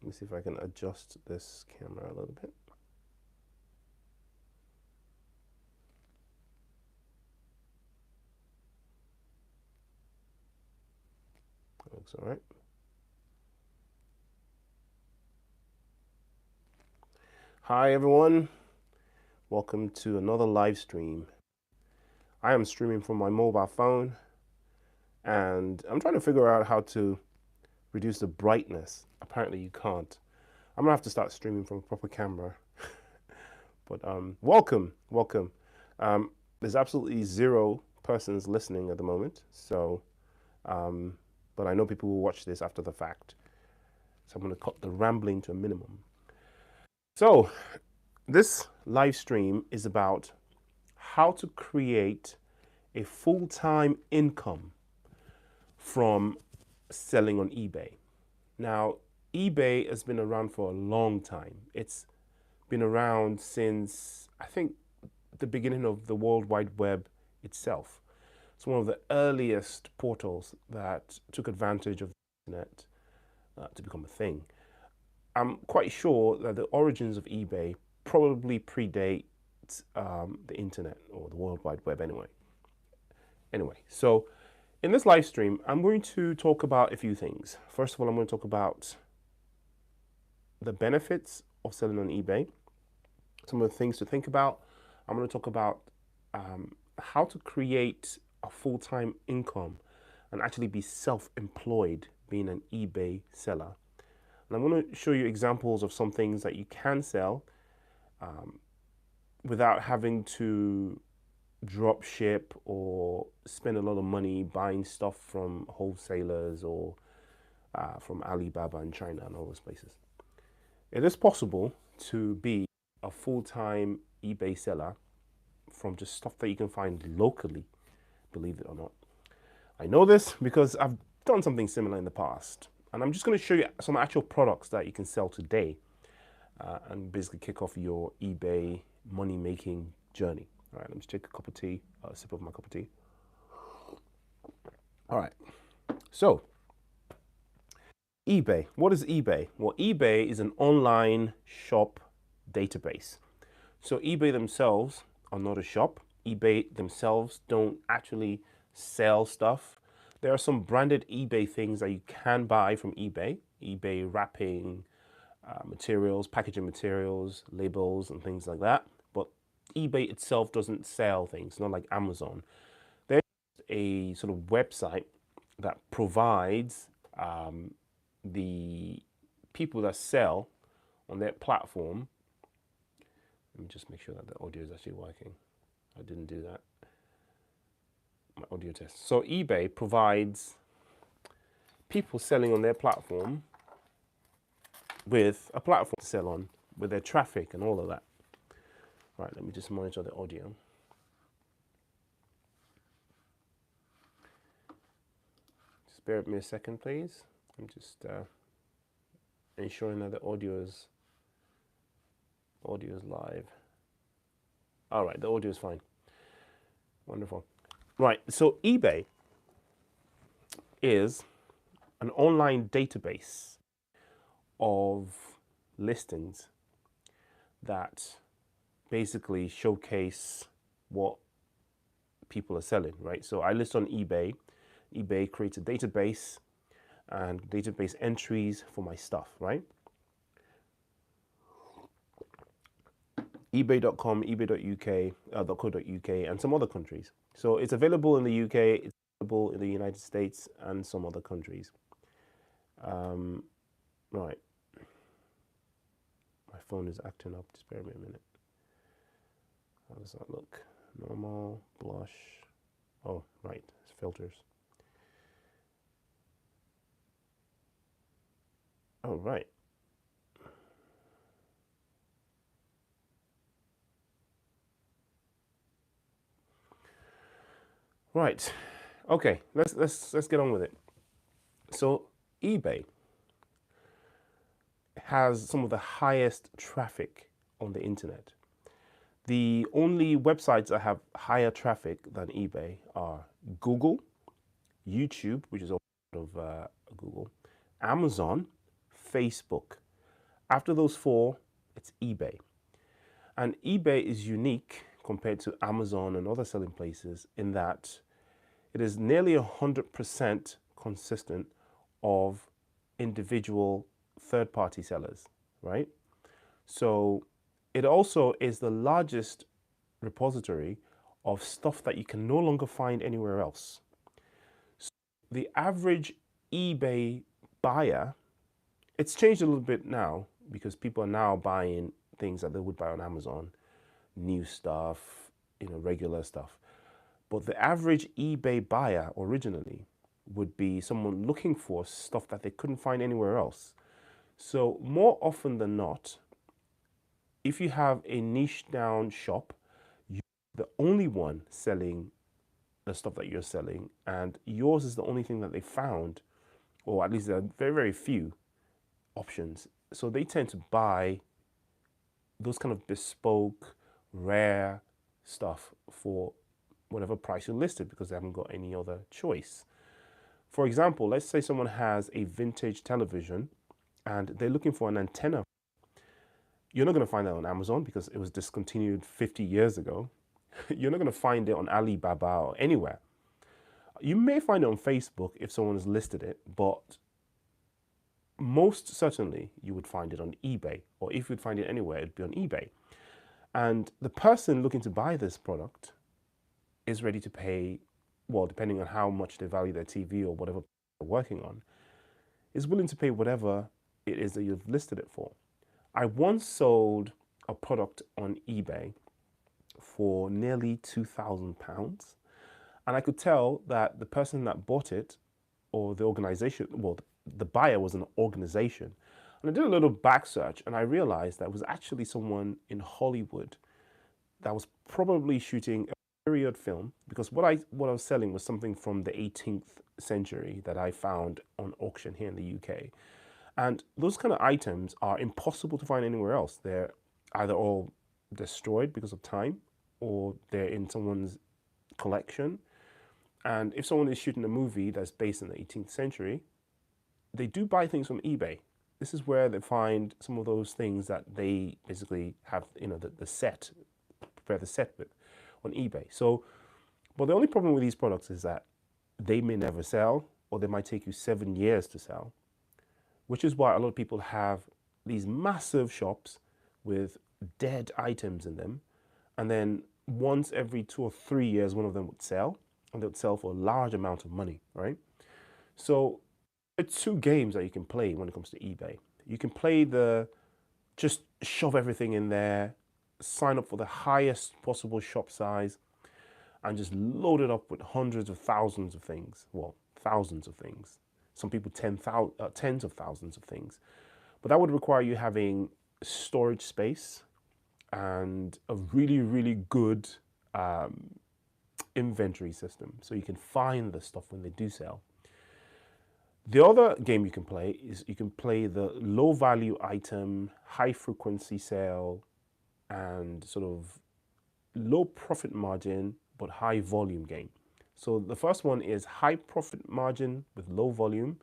me see if I can adjust this camera a little bit. That looks all right. Hi everyone, welcome to another live stream. I am streaming from my mobile phone and I'm trying to figure out how to reduce the brightness. Apparently you can't. I'm gonna have to start streaming from a proper camera. But welcome. There's absolutely 0 persons listening at the moment, so but I know people will watch this after the fact, so I'm going to cut the rambling to a minimum. So this live stream is about how to create a full-time income from selling on eBay. Now, eBay has been around for a long time. It's been around since, I think, the beginning of the World Wide Web itself. It's one of the earliest portals that took advantage of the internet to become a thing. I'm quite sure that the origins of eBay probably predate the internet or the World Wide Web anyway. So in this live stream, I'm going to talk about a few things. First of all, I'm going to talk about the benefits of selling on eBay, some of the things to think about. I'm going to talk about how to create a full-time income and actually be self-employed being an eBay seller. And I'm going to show you examples of some things that you can sell without having to drop ship or spend a lot of money buying stuff from wholesalers or from Alibaba in China and all those places. It is possible to be a full-time eBay seller from just stuff that you can find locally, believe it or not. I know this because I've done something similar in the past, and I'm just going to show you some actual products that you can sell today and basically kick off your eBay money-making journey. All right, let me just take a cup of tea, a sip of my cup of tea. All right, so eBay. What is eBay? Well, eBay is an online shop database. So eBay themselves are not a shop. eBay themselves don't actually sell stuff. There are some branded eBay things that you can buy from eBay. eBay wrapping materials, packaging materials, labels, and things like that. But eBay itself doesn't sell things, not like Amazon. There's a sort of website that provides the people that sell on their platform. Let me just make sure that the audio is actually working. I didn't do that. My audio test. So eBay provides people selling on their platform with a platform to sell on, with their traffic and all of that. Right, let me just monitor the audio. Just bear with me a second, please. I'm just ensuring that the audio is live. All right, the audio is fine. Wonderful. Right, so eBay is an online database of listings that basically showcase what people are selling, right? So I list on eBay. eBay creates a database and database entries for my stuff, right? eBay.com, eBay.uk, .co.uk, and some other countries. So it's available in the UK, it's available in the United States, and some other countries. Right. My phone is acting up. Just bear with me a minute. How does that look? Normal, blush. Oh, right. It's filters. Oh, right. Right. Okay. Let's get on with it. So eBay has some of the highest traffic on the internet. The only websites that have higher traffic than eBay are Google, YouTube, which is also part of Google, Amazon, Facebook. After those four, it's eBay. And eBay is unique compared to Amazon and other selling places in that it is nearly 100% consistent of individual third-party sellers, right? So it also is the largest repository of stuff that you can no longer find anywhere else. So the average eBay buyer, it's changed a little bit now because people are now buying things that they would buy on Amazon, new stuff, regular stuff. But the average eBay buyer originally would be someone looking for stuff that they couldn't find anywhere else. So more often than not, if you have a niche down shop, you're the only one selling the stuff that you're selling, and yours is the only thing that they found, or at least there are very, very few options. So they tend to buy those kind of bespoke, rare stuff for whatever price you listed because they haven't got any other choice. For example, let's say someone has a vintage television and they're looking for an antenna. You're not going to find that on Amazon because it was discontinued 50 years ago. You're not going to find it on Alibaba or anywhere. You may find it on Facebook if someone has listed it, but most certainly you would find it on eBay, or if you'd find it anywhere, it'd be on eBay. And the person looking to buy this product is ready to pay, well, depending on how much they value their TV or whatever they're working on, is willing to pay whatever it is that you've listed it for. I once sold a product on eBay for nearly £2,000. And I could tell that the person that bought it, or the organization, well, the buyer was an organization. And I did a little back search and I realized that it was actually someone in Hollywood that was probably shooting a period film, because what I was selling was something from the 18th century that I found on auction here in the UK. And those kind of items are impossible to find anywhere else. They're either all destroyed because of time, or they're in someone's collection. And if someone is shooting a movie that's based in the 18th century, they do buy things from eBay. This is where they find some of those things that they basically have, the set, prepare the set with on eBay. So, but the only problem with these products is that they may never sell, or they might take you 7 years to sell, which is why a lot of people have these massive shops with dead items in them. And then once every 2 or 3 years, one of them would sell, and they would sell for a large amount of money, right? So it's two games that you can play when it comes to eBay. You can play just shove everything in there, sign up for the highest possible shop size, and just load it up with hundreds of thousands of things. Well, thousands of things. Some people tens of thousands of things. But that would require you having storage space and a really, really good inventory system, so you can find the stuff when they do sell. The other game you can play is you can play the low value item, high frequency sale, and sort of low profit margin but high volume game. So the first one is high profit margin with low volume.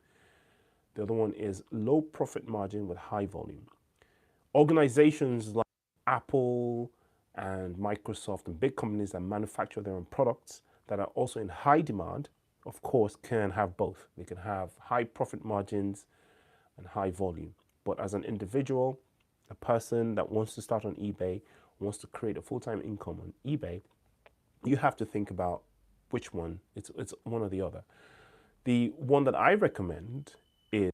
The other one is low profit margin with high volume. Organizations like Apple and Microsoft and big companies that manufacture their own products that are also in high demand, of course, can have both. They can have high profit margins and high volume. But as an individual, a person that wants to start on eBay, wants to create a full-time income on eBay, you have to think about which one. It's one or the other. The one that I recommend is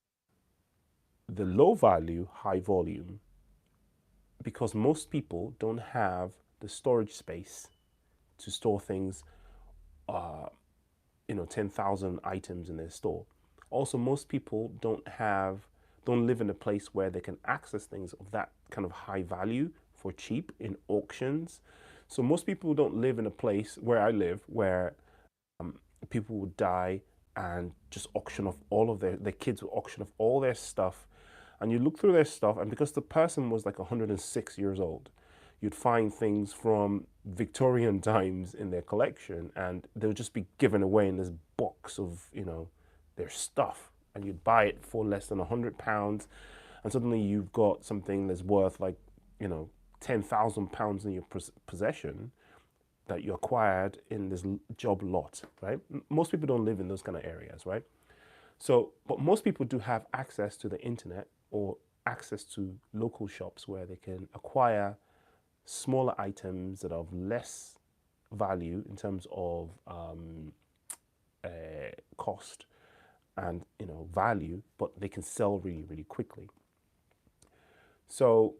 the low value, high volume, because most people don't have the storage space to store things, 10,000 items in their store. Also, most people don't live in a place where they can access things of that kind of high value for cheap in auctions. So most people don't live in a place where I live, where people would die and just auction off all of their kids would auction off all their stuff. And you look through their stuff, and because the person was like 106 years old, you'd find things from Victorian times in their collection, and they'll just be given away in this box of, their stuff. And you'd buy it for less than £100, and suddenly you've got something that's worth like, £10,000 in your possession that you acquired in this job lot, right? Most people don't live in those kind of areas, right? So, but most people do have access to the internet or access to local shops where they can acquire smaller items that are of less value in terms of cost and value, but they can sell really, really quickly. So,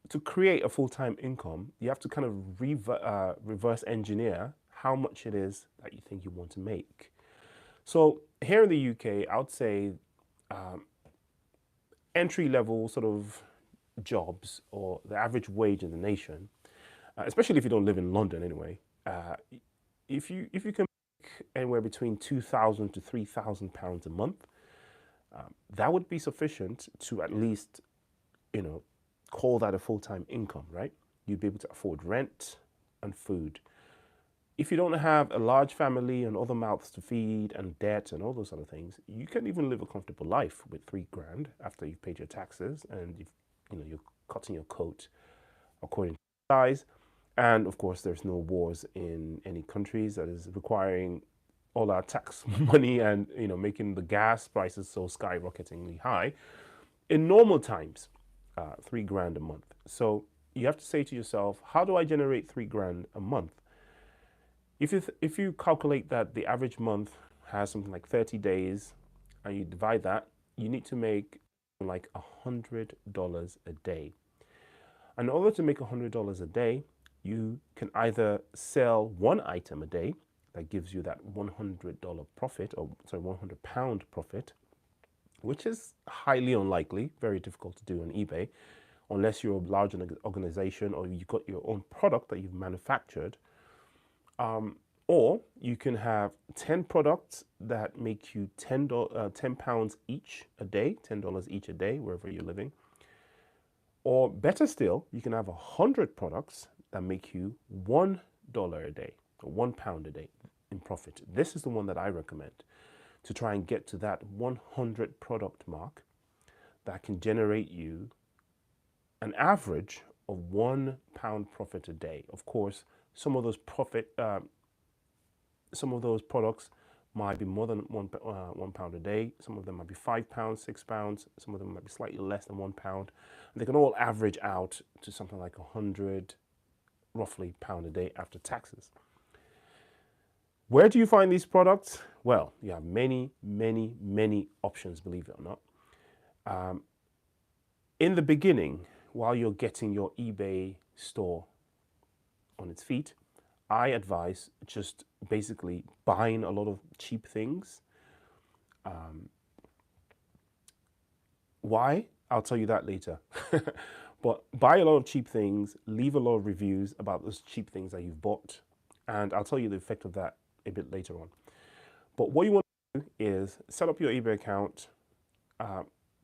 to create a full-time income, you have to kind of reverse engineer how much it is that you think you want to make. So here in the UK, I would say entry-level sort of jobs or the average wage in the nation, especially if you don't live in London anyway, if you can make anywhere between £2,000 to £3,000 a month, that would be sufficient to at least, call that a full-time income, right? You'd be able to afford rent and food. If you don't have a large family and other mouths to feed and debt and all those other things, you can even live a comfortable life with £3,000 after you've paid your taxes and you're cutting your coat according to size. And of course, there's no wars in any countries that is requiring all our tax money and making the gas prices so skyrocketingly high. In normal times, £3,000 a month. So you have to say to yourself, how do I generate £3,000 a month? If you calculate that the average month has something like 30 days and you divide that, you need to make like $100 a day. And in order to make $100 a day, you can either sell one item a day that gives you that $100 profit, or sorry, £100 profit, which is highly unlikely, very difficult to do on eBay, unless you're a large organization or you've got your own product that you've manufactured. Or you can have 10 products that make you £10 each a day, $10 each a day, wherever you're living. Or better still, you can have 100 products that make you $1 a day, or £1 a day in profit. This is the one that I recommend to try and get to that 100 product mark that can generate you an average of £1 profit a day. Of course, some of those products might be more than £1 a day. Some of them might be £5, £6. Some of them might be slightly less than £1. And they can all average out to something like 100, roughly, pound a day after taxes. Where do you find these products? Well, you have many, many, many options, believe it or not. In the beginning, while you're getting your eBay store on its feet, I advise just basically buying a lot of cheap things. Why? I'll tell you that later. But buy a lot of cheap things, leave a lot of reviews about those cheap things that you've bought, and I'll tell you the effect of that a bit later on. But what you want to do is set up your eBay account.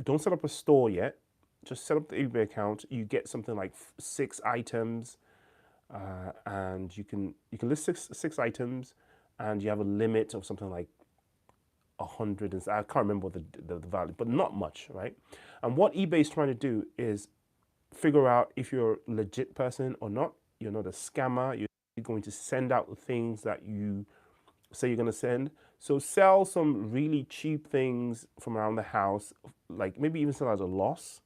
Don't set up a store yet. Just set up the eBay account. You get something like 6 items. And you can list six items, and you have a limit of something like 100. I can't remember the value, but not much, right? And what eBay is trying to do is figure out if you're a legit person or not. You're not a scammer. You're going to send out the things that you say you're going to send. So sell some really cheap things from around the house, like maybe even sell at a loss,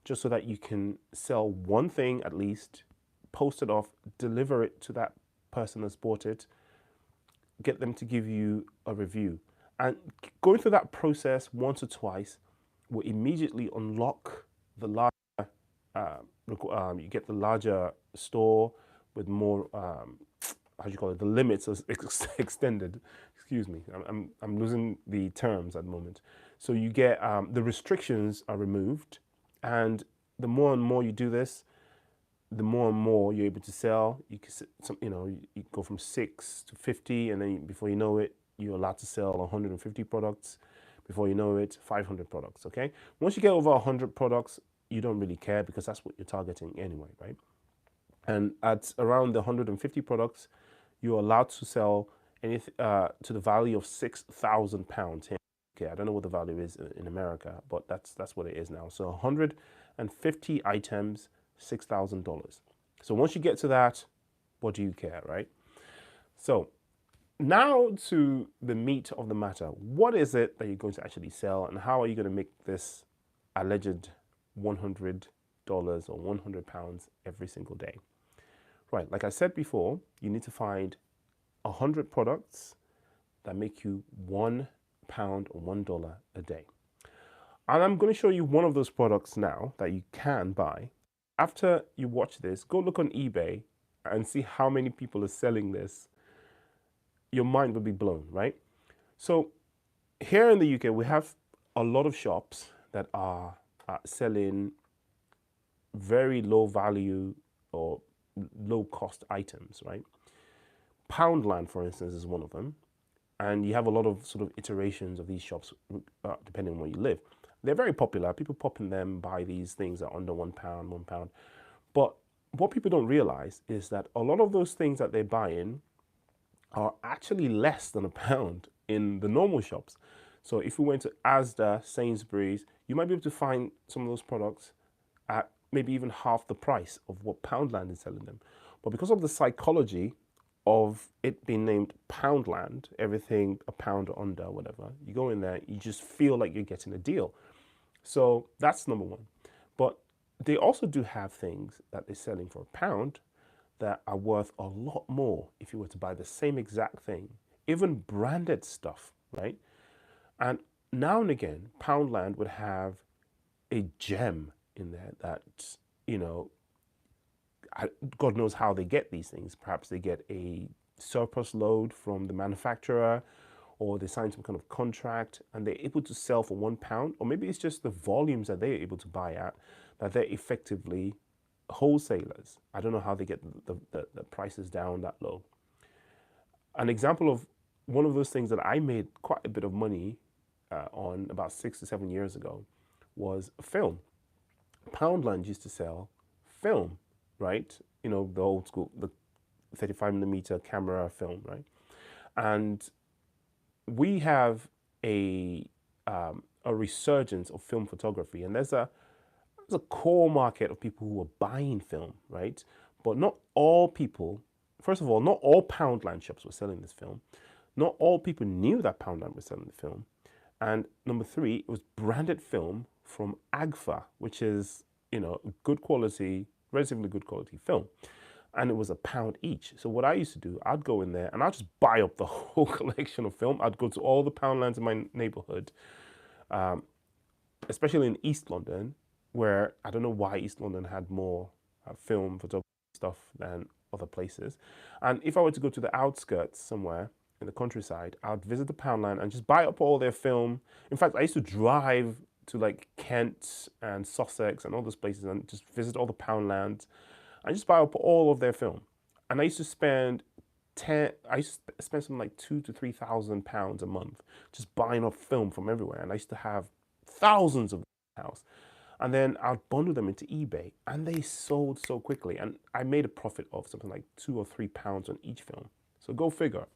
just so that you can sell one thing at least, post it off, deliver it to that person that's bought it, get them to give you a review. And going through that process once or twice will immediately unlock the larger, you get the larger store with more, how do you call it, the limits are extended. Excuse me, I'm losing the terms at the moment. So you get, the restrictions are removed, and the more and more you do this, the more and more you're able to sell. You can, you go from 6 to 50, and then before you know it, you're allowed to sell 150 products. Before you know it, 500 products, okay? Once you get over 100 products, you don't really care because that's what you're targeting anyway, right? And at around the 150 products, you're allowed to sell anything to the value of £6,000. Okay, I don't know what the value is in America, but that's what it is now. So 150 items, $6,000. So once you get to that, what do you care, right? So now to the meat of the matter. What is it that you're going to actually sell, and how are you going to make this alleged $100 or £100 every single day? Right, like I said before, you need to find 100 products that make you £1 or $1 a day. And I'm going to show you one of those products now that you can buy. After you watch this, go look on eBay and see how many people are selling this. Your mind will be blown, right? So here in the UK, we have a lot of shops that are selling very low value or low cost items, right? Poundland, for instance, is one of them. And you have a lot of sort of iterations of these shops, depending on where you live. They're very popular. People pop in them, buy these things that are under £1, £1. But what people don't realize is that a lot of those things that they're buying are actually less than £1 in the normal shops. So if we went to Asda, Sainsbury's, you might be able to find some of those products at maybe even half the price of what Poundland is selling them. But because of the psychology of it being named Poundland, everything a pound or under, whatever, you go in there, you just feel like you're getting a deal. So that's number one. But they also do have things that they're selling for £1 that are worth a lot more if you were to buy the same exact thing, even branded stuff, right? And now and again, Poundland would have a gem in there that, you know, God knows how they get these things. Perhaps they get a surplus load from the manufacturer, or they sign some kind of contract and they're able to sell for £1, or maybe it's just the volumes that they're able to buy at that they're effectively wholesalers. I don't know how they get the prices down that low. An example of one of those things that I made quite a bit of money on about 6 to 7 years ago was film. Poundland used to sell film, right? You know, the old school, the 35mm camera film, right? And we have a resurgence of film photography, and there's a core market of people who are buying film, right? But not all people, first of all, not all Poundland shops were selling this film. Not all people knew that Poundland was selling the film. And number three, it was branded film from Agfa, which is, you know, good quality, relatively good quality film. And it was £1 each. So what I used to do, I'd go in there and I'd just buy up the whole collection of film. I'd go to all the Poundlands in my neighborhood, especially in East London, where I don't know why East London had more film photography stuff than other places. And if I were to go to the outskirts somewhere in the countryside, I'd visit the Poundland and just buy up all their film. In fact, I used to drive to like Kent and Sussex and all those places and just visit all the Poundlands. I just buy up all of their film. And I used to spend something like £2,000 to £3,000 a month just buying up film from everywhere. And I used to have thousands of them in the house. And then I'd bundle them into eBay, and they sold so quickly. And I made a profit of something like £2 or £3 on each film. So go figure.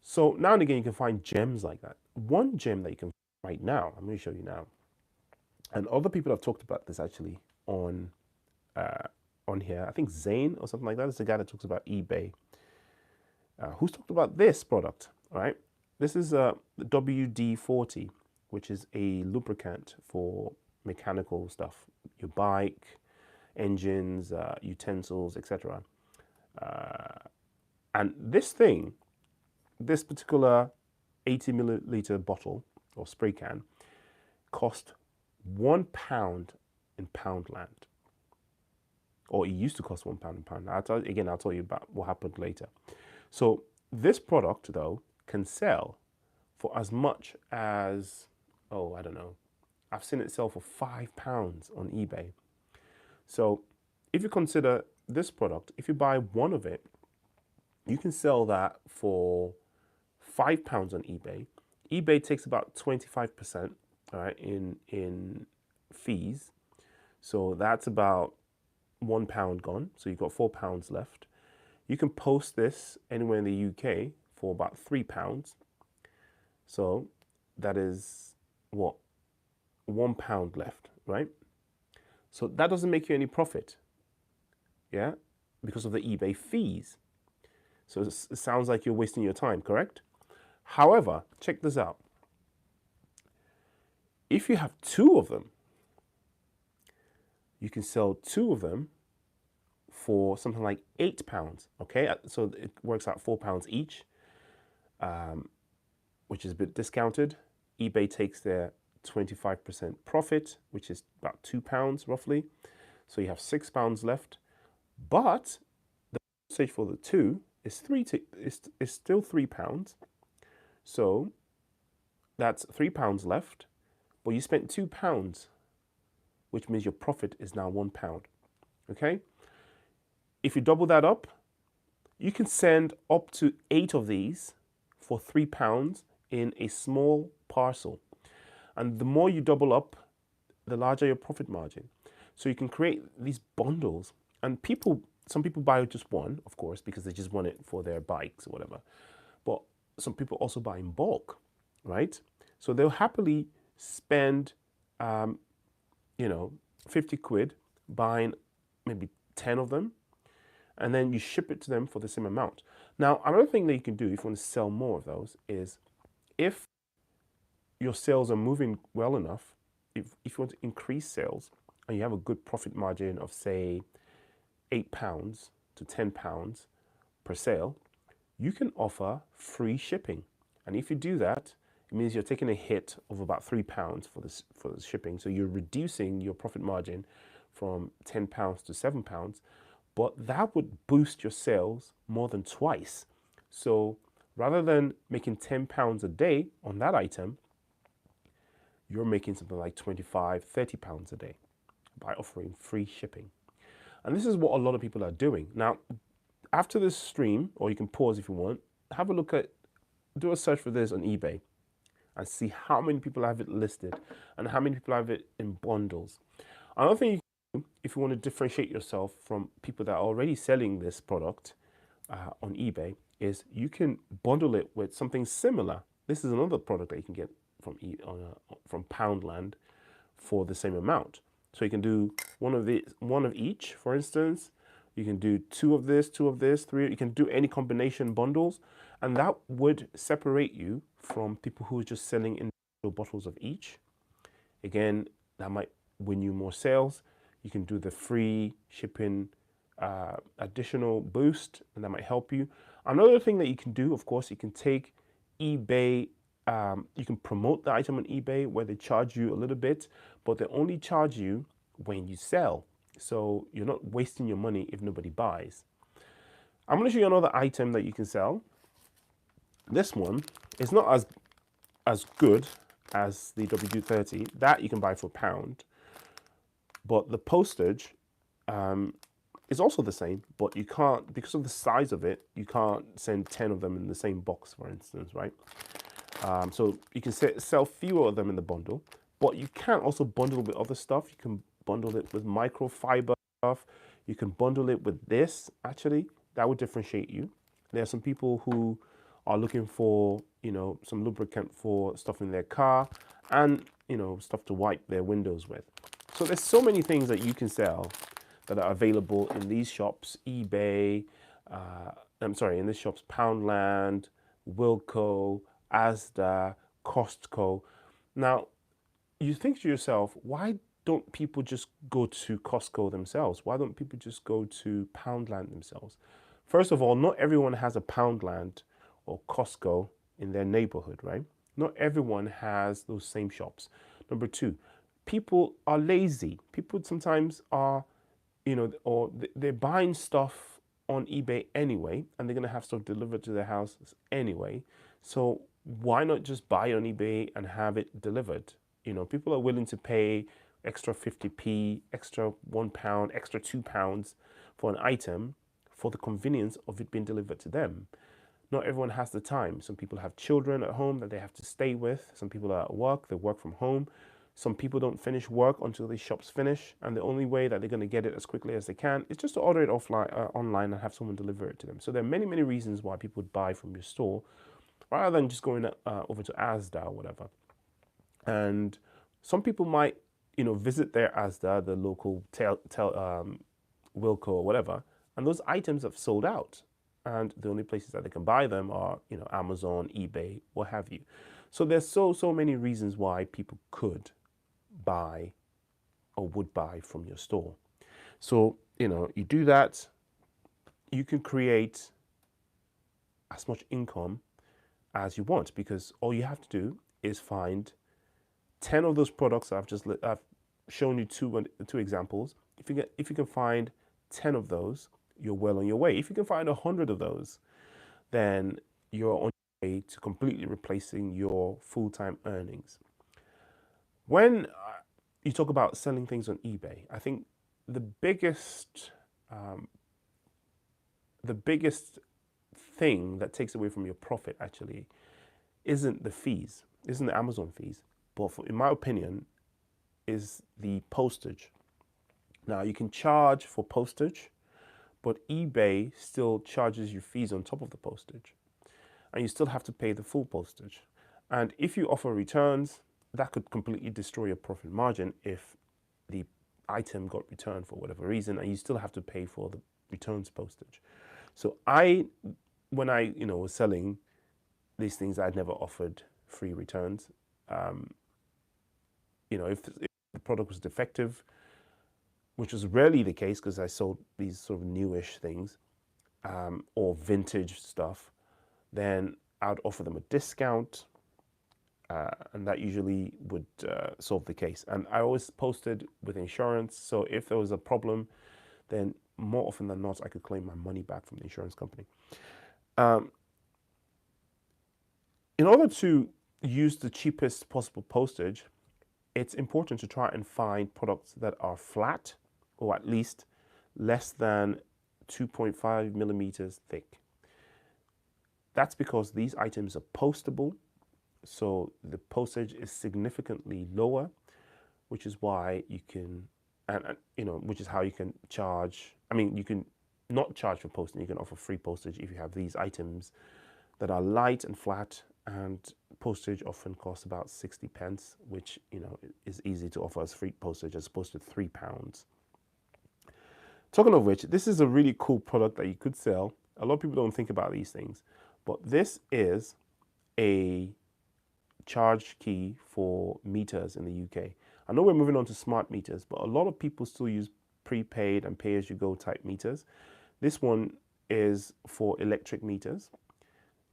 So now and again, you can find gems like that. One gem that you can find right now, I'm going to show you now. And other people have talked about this actually on here. I think Zane or something like that is the guy that talks about eBay. Who's talked about this product, all right? This is the WD-40, which is a lubricant for mechanical stuff, your bike, engines, utensils, etc. And this thing, this particular 80 milliliter bottle or spray can cost £1 in Poundland. Or it used to cost £1 in Poundland. I'll tell you about what happened later. So this product, though, can sell for as much as, oh, I don't know, I've seen it sell for £5 on eBay. So if you consider this product, if you buy one of it, you can sell that for £5 on eBay. eBay takes about 25%, all right, in fees. So that's about £1 gone. So you've got £4 left. You can post this anywhere in the UK for about £3. So that is what, £1 left, right? So that doesn't make you any profit, yeah, because of the eBay fees. So it sounds like you're wasting your time, correct? However, check this out. If you have two of them, you can sell two of them for something like £8. Okay, so it works out £4 each, which is a bit discounted. eBay takes their 25% profit, which is about £2 roughly. So you have £6 left, but the postage for the two is is still £3. So that's £3 left, but you spent £2, which means your profit is now £1. Okay, if you double that up, you can send up to 8 of these for £3 in a small parcel. And the more you double up, the larger your profit margin. So you can create these bundles, and some people buy just one, of course, because they just want it for their bikes or whatever. But some people also buy in bulk, right? So they'll happily spend, 50 quid buying maybe 10 of them, and then you ship it to them for the same amount. Now, another thing that you can do if you want to sell more of those is, if your sales are moving well enough, if you want to increase sales and you have a good profit margin of, say, £8 to £10 per sale, you can offer free shipping. And if you do that, it means you're taking a hit of about £3 for the shipping. So you're reducing your profit margin from £10 to £7, but that would boost your sales more than twice. So rather than making £10 a day on that item, you're making something like £25, £30 a day by offering free shipping. And this is what a lot of people are doing. Now, after this stream, or you can pause if you want, have a look at, do a search for this on eBay and see how many people have it listed and how many people have it in bundles. Another thing you can do, if you want to differentiate yourself from people that are already selling this product on eBay, is you can bundle it with something similar. This is another product that you can get from Poundland for the same amount. So you can do one of each, for instance. You can do two of this, three. You can do any combination bundles, and that would separate you from people who are just selling individual bottles of each. Again, that might win you more sales. You can do the free shipping additional boost, and that might help you. Another thing that you can do, of course, you can take eBay. You can promote the item on eBay where they charge you a little bit, but they only charge you when you sell. So you're not wasting your money if nobody buys. I'm going to show you another item that you can sell. This one is not as good as the W30. That you can buy for £1, but the postage is also the same, but you can't, because of the size of it, you can't send 10 of them in the same box, for instance, right? So you can sell fewer of them in the bundle, but you can also bundle it with other stuff. You can bundle it with microfiber stuff. You can bundle it with this, actually. That would differentiate you. There are some people who are looking for, some lubricant for stuff in their car and, stuff to wipe their windows with. So there's so many things that you can sell that are available in these shops, eBay, in these shops, Poundland, Wilco, Asda, Costco. Now, you think to yourself, why don't people just go to Costco themselves? Why don't people just go to Poundland themselves? First of all, not everyone has a Poundland or Costco in their neighborhood, right? Not everyone has those same shops. Number two, people are lazy. People sometimes are, or they're buying stuff on eBay anyway, and they're going to have stuff delivered to their houses anyway. So why not just buy on eBay and have it delivered? People are willing to pay extra 50p, extra £1, extra £2 for an item for the convenience of it being delivered to them. Not everyone has the time. Some people have children at home that they have to stay with. Some people are at work, they work from home. Some people don't finish work until the shops finish, and the only way that they're going to get it as quickly as they can is just to order it offline, online, and have someone deliver it to them. So there are many, many reasons why people would buy from your store rather than just going over to Asda or whatever. And some people might, visit their Asda, the local Wilco or whatever, and those items have sold out. And the only places that they can buy them are, Amazon, eBay, what have you. So there's so many reasons why people could buy or would buy from your store. So, you do that, you can create as much income as you want, because all you have to do is find 10 of those products. I've shown you two examples. If you can find 10 of those, you're well on your way. If you can find 100 of those, then you're on your way to completely replacing your full-time earnings. When you talk about selling things on eBay, I think the biggest thing that takes away from your profit actually isn't the Amazon fees, but in my opinion, is the postage. Now you can charge for postage, but eBay still charges you fees on top of the postage, and you still have to pay the full postage. And if you offer returns, that could completely destroy your profit margin if the item got returned for whatever reason, and you still have to pay for the returns postage. So when I was selling these things, I'd never offered free returns. If the product was defective, which was rarely the case because I sold these sort of newish things or vintage stuff, then I'd offer them a discount, and that usually would solve the case. And I always posted with insurance, so if there was a problem, then more often than not, I could claim my money back from the insurance company. In order to use the cheapest possible postage, it's important to try and find products that are flat, or at least less than 2.5 millimeters thick. That's because these items are postable, so the postage is significantly lower, which is why you can, which is how you can charge. I mean, you can not charge for postage. You can offer free postage if you have these items that are light and flat, and postage often costs about 60 pence, which is easy to offer as free postage as opposed to £3. Talking of which, this is a really cool product that you could sell. A lot of people don't think about these things, but this is a charge key for meters in the UK. I know we're moving on to smart meters, but a lot of people still use prepaid and pay-as-you-go type meters. This one is for electric meters.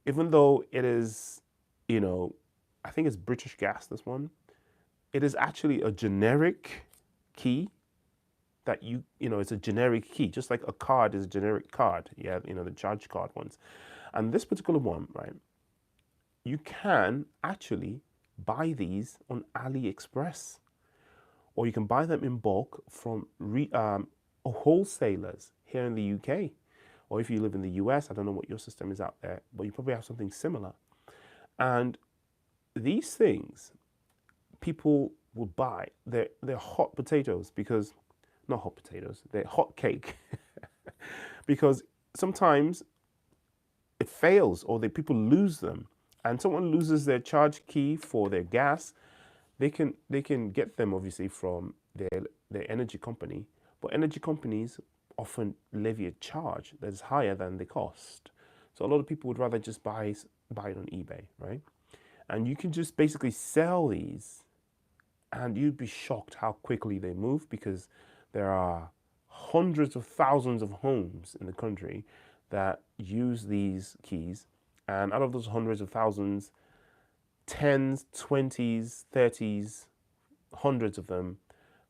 Even though it is, I think it's British Gas, this one, it is actually a generic key that it's a generic key, just like a card is a generic card. Yeah, the charge card ones. And this particular one, right, you can actually buy these on AliExpress, or you can buy them in bulk from wholesalers here in the UK. Or if you live in the US, I don't know what your system is out there, but you probably have something similar. And these things, people will buy. They're hot potatoes because, not hot potatoes, they're hot cake. Because sometimes it fails or people lose them. And someone loses their charge key for their gas, they can get them obviously from their energy company. But energy companies often levy a charge that is higher than the cost. So a lot of people would rather just buy it on eBay, right? And you can just basically sell these, and you'd be shocked how quickly they move, because there are hundreds of thousands of homes in the country that use these keys. And out of those hundreds of thousands, tens, 20s, 30s, hundreds of them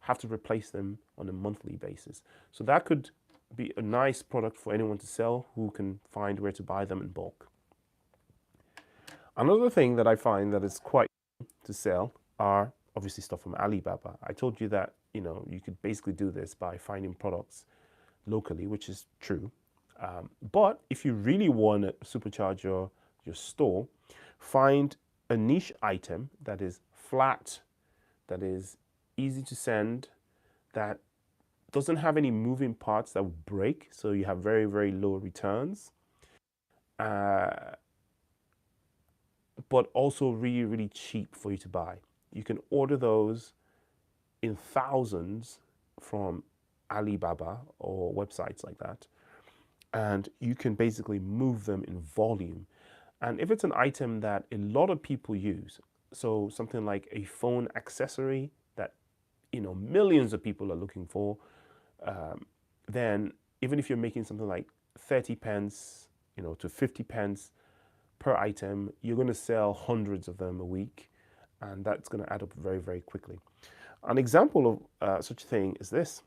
have to replace them on a monthly basis. So that could be a nice product for anyone to sell who can find where to buy them in bulk. Another thing that I find that is quite to sell are obviously stuff from Alibaba. I told you that you could basically do this by finding products locally, which is true. But if you really want to supercharge your store, find a niche item that is flat, that is easy to send, that doesn't have any moving parts that will break, so you have very, very low returns, but also really, really cheap for you to buy. You can order those in thousands from Alibaba or websites like that. And you can basically move them in volume. And if it's an item that a lot of people use, so something like a phone accessory that millions of people are looking for, then even if you're making something like 30 pence, to 50 pence per item, you're going to sell hundreds of them a week, and that's going to add up very, very quickly. An example of such a thing is this.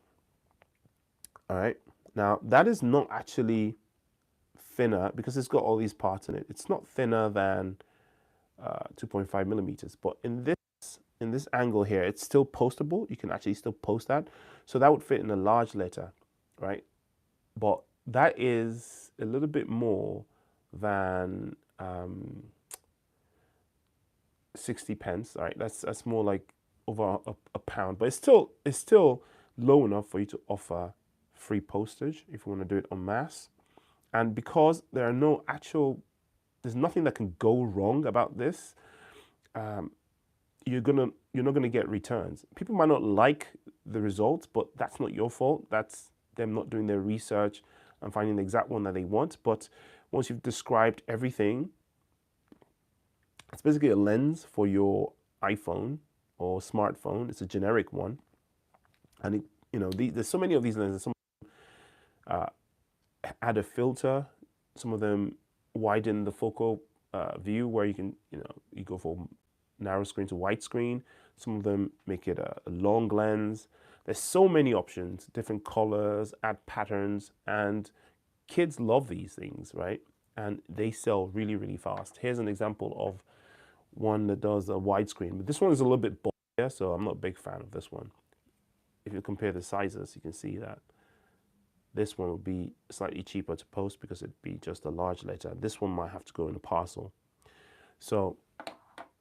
All right. Now, that is not actually thinner because it's got all these parts in it. It's not thinner than 2.5 millimeters, but in this angle here, it's still postable. You can actually still post that. So that would fit in a large letter, right? But that is a little bit more than 60 pence. All right, that's more like over a pound, but it's still low enough for you to offer free postage if you want to do it en masse. And because there's nothing that can go wrong about this, you're not gonna get returns. People might not like the results, but that's not your fault. That's them not doing their research and finding the exact one that they want. But once you've described everything, it's basically a lens for your iPhone or smartphone. It's a generic one, and there's so many of these lenses. Some add a filter. Some of them widen the focal view, where you can you go from narrow screen to widescreen. Some of them make it a long lens. There's so many options, different colors, add patterns, and kids love these things, right? And they sell really, really fast. Here's an example of one that does a widescreen, but this one is a little bit bulkier, so I'm not a big fan of this one. If you compare the sizes, you can see that this one will be slightly cheaper to post because it'd be just a large letter. This one might have to go in a parcel. So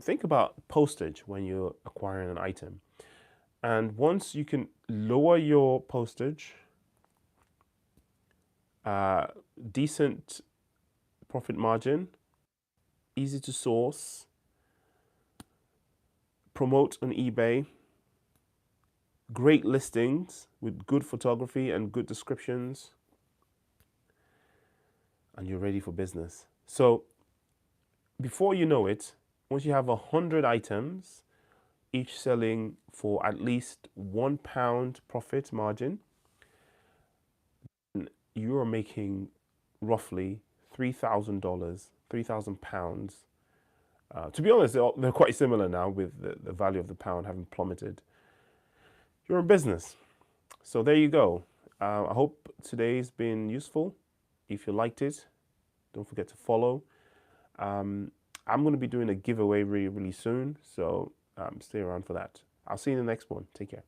think about postage when you're acquiring an item. And once you can lower your postage, decent profit margin, easy to source, promote on eBay, great listings with good photography and good descriptions, and you're ready for business. So before you know it, once you have 100 items, each selling for at least £1 profit margin, you are making roughly $3,000, £3,000. To be honest, they're quite similar now with the value of the pound having plummeted. You're in business. So there you go. I hope today's been useful. If you liked it, don't forget to follow. I'm going to be doing a giveaway really, really soon, so stay around for that. I'll see you in the next one. Take care.